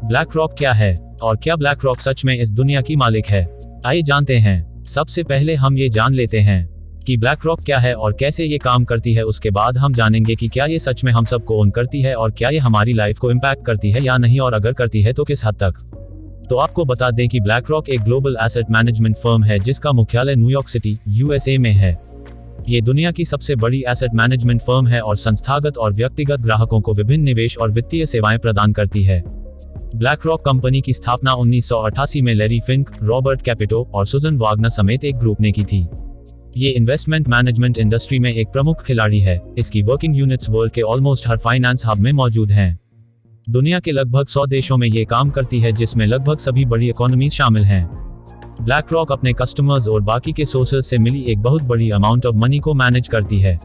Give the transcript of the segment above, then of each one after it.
Black rock क्या है और क्या ब्लैक रॉक सच में इस दुनिया की मालिक है? आइए जानते हैं। सबसे पहले हम ये जान लेते हैं कि ब्लैक रॉक क्या है और कैसे ये काम करती है। उसके बाद हम जानेंगे कि क्या ये सच में हम सबको ओन करती है और क्या ये हमारी लाइफ को इम्पैक्ट करती है या नहीं, और अगर करती है तो किस हद तक। तो आपको बता दें कि ब्लैक रॉक एक ग्लोबल एसेट मैनेजमेंट फर्म है जिसका मुख्यालय न्यूयॉर्क सिटी, यूएसए में है। ये दुनिया की सबसे बड़ी एसेट मैनेजमेंट फर्म है और संस्थागत और व्यक्तिगत ग्राहकों को विभिन्न निवेश और वित्तीय सेवाएं प्रदान करती है। ब्लैक रॉक कंपनी की स्थापना 1988 में लैरी फिंक, रॉबर्ट कैपिटो और सुजन वागनर समेत एक ग्रुप ने की थी। ये इन्वेस्टमेंट मैनेजमेंट इंडस्ट्री में एक प्रमुख खिलाड़ी है। इसकी वर्किंग यूनिट्स वर्ल्ड के ऑलमोस्ट हर फाइनेंस हब में मौजूद हैं। दुनिया के लगभग 100 देशों में ये काम करती है, जिसमें लगभग सभी बड़ी इकोनॉमीज शामिल हैं। ब्लैक रॉक अपने कस्टमर्स और बाकी के सोर्सेज से मिली एक बहुत बड़ी अमाउंट ऑफ मनी को मैनेज करती है।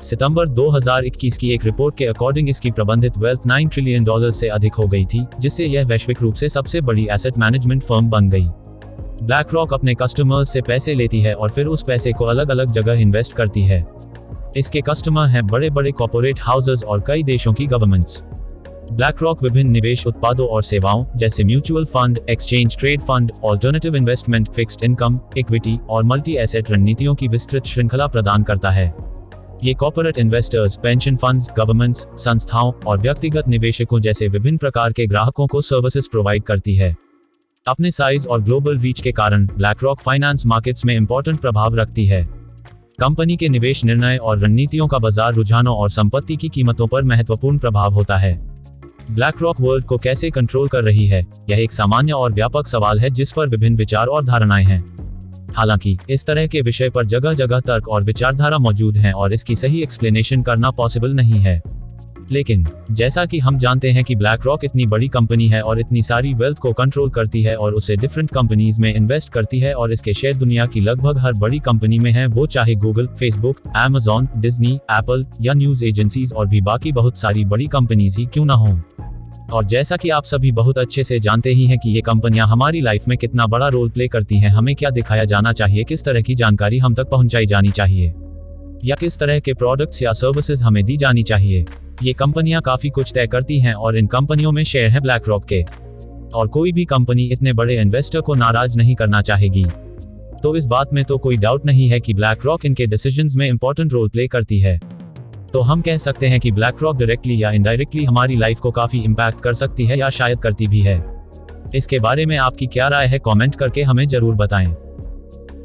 सितंबर 2021 की एक रिपोर्ट के अकॉर्डिंग इसकी प्रबंधित वेल्थ $9 ट्रिलियन से अधिक हो गई थी, जिससे यह वैश्विक रूप से सबसे बड़ी एसेट मैनेजमेंट फर्म बन गई। ब्लैक रॉक अपने कस्टमर्स से पैसे लेती है और फिर उस पैसे को अलग अलग जगह इन्वेस्ट करती है। इसके कस्टमर हैं बड़े बड़े कॉर्पोरेट हाउसेज और कई देशों की गवर्नमेंट्स। ब्लैक रॉक विभिन्न निवेश उत्पादों और सेवाओं जैसे mutual fund, exchange trade fund, alternative investment, fixed income, equity और मल्टी एसेट रणनीतियों की विस्तृत श्रृंखला प्रदान करता है। ये corporate investors, pension funds, governments, संस्थाओं और व्यक्तिगत निवेशकों जैसे विभिन्न प्रकार के ग्राहकों को सर्विसेज प्रोवाइड करती है। अपने साइज और ग्लोबल रीच के कारण ब्लैक रॉक फाइनेंस मार्केट्स में इंपॉर्टेंट प्रभाव रखती है। कंपनी के निवेश निर्णय और रणनीतियों का बाजार रुझानों और संपत्ति की कीमतों पर महत्वपूर्ण प्रभाव होता है। ब्लैक रॉक वर्ल्ड को कैसे कंट्रोल कर रही है? यह एक सामान्य और व्यापक सवाल है जिस पर विभिन्न विचार और धारणाएं हैं। हालांकि इस तरह के विषय पर जगह जगह तर्क और विचारधारा मौजूद हैं और इसकी सही एक्सप्लेनेशन करना पॉसिबल नहीं है। लेकिन जैसा कि हम जानते हैं कि ब्लैक रॉक इतनी बड़ी कंपनी है और इतनी सारी वेल्थ को कंट्रोल करती है और उसे डिफरेंट कंपनीज में इन्वेस्ट करती है और इसके शेयर दुनिया की लगभग हर बड़ी कंपनी में हैं, वो चाहे Google, Facebook, Amazon, Disney, Apple या न्यूज एजेंसीज और भी बाकी बहुत सारी बड़ी कंपनीज ही क्यों ना हों। और जैसा कि आप सभी बहुत अच्छे से जानते ही हैं कि ये कंपनियां हमारी लाइफ में कितना बड़ा रोल प्ले करती हैं, हमें क्या दिखाया जाना चाहिए, किस तरह की जानकारी हम तक पहुंचाई जानी चाहिए या किस तरह के प्रोडक्ट्स या सर्विसेज हमें दी जानी चाहिए, ये कंपनियां काफी कुछ तय करती हैं और इन कंपनियों में शेयर है ब्लैक रॉक के। और कोई भी कंपनी इतने बड़े इन्वेस्टर को नाराज नहीं करना चाहेगी। तो इस बात में तो कोई डाउट नहीं है कि ब्लैक रॉक इनके डिसीजंस में इंपॉर्टेंट रोल प्ले करती है। तो हम कह सकते हैं कि ब्लैक रॉक डायरेक्टली या इनडायरेक्टली हमारी लाइफ को काफी इम्पैक्ट कर सकती है या शायद करती भी है। इसके बारे में आपकी क्या राय है, कमेंट करके हमें जरूर बताएं।